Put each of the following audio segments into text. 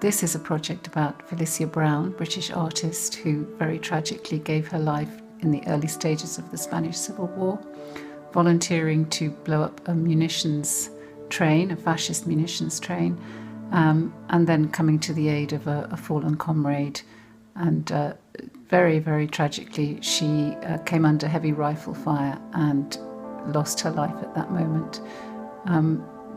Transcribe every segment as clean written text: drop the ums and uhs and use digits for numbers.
This is a project about Felicia Brown, British artist who very tragically gave her life in the early stages of the Spanish Civil War, volunteering to blow up a munitions train, a fascist munitions train, and then coming to the aid of a fallen comrade. And very, very tragically, she came under heavy rifle fire and lost her life at that moment.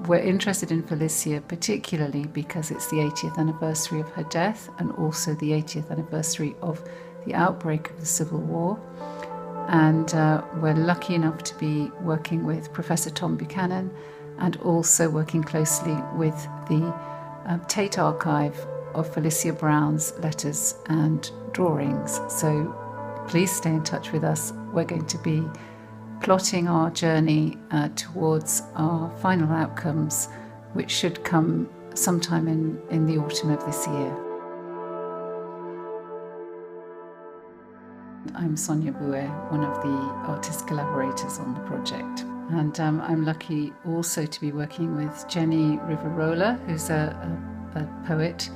We're interested in Felicia particularly because it's the 80th anniversary of her death and also the 80th anniversary of the outbreak of the Civil War. And we're lucky enough to be working with Professor Tom Buchanan and also working closely with the Tate Archive of Felicia Brown's letters and drawings. So please stay in touch with us. We're going to be plotting our journey towards our final outcomes, which should come sometime in the autumn of this year. I'm Sonia Bouet, one of the artist collaborators on the project. And I'm lucky also to be working with Jenny Riverola, who's a poet,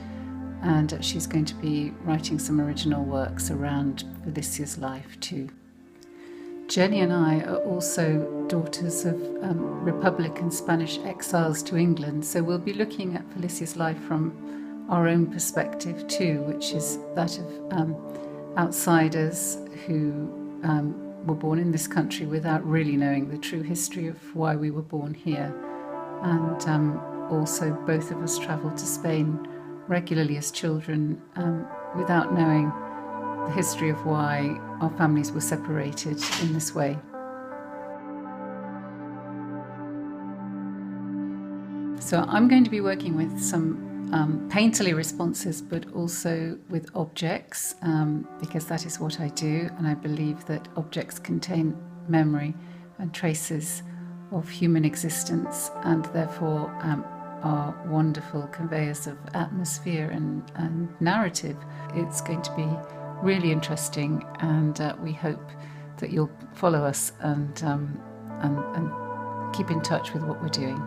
and she's going to be writing some original works around Felicia's life too. Jenny and I are also daughters of Republic and Spanish exiles to England, so we'll be looking at Felicia's life from our own perspective too, which is that of outsiders who were born in this country without really knowing the true history of why we were born here. And also both of us travelled to Spain regularly as children without knowing the history of why our families were separated in this way. So I'm going to be working with some painterly responses, but also with objects, because that is what I do, and I believe that objects contain memory and traces of human existence, and therefore are wonderful conveyors of atmosphere and narrative. It's going to be really interesting, and we hope that you'll follow us and keep in touch with what we're doing.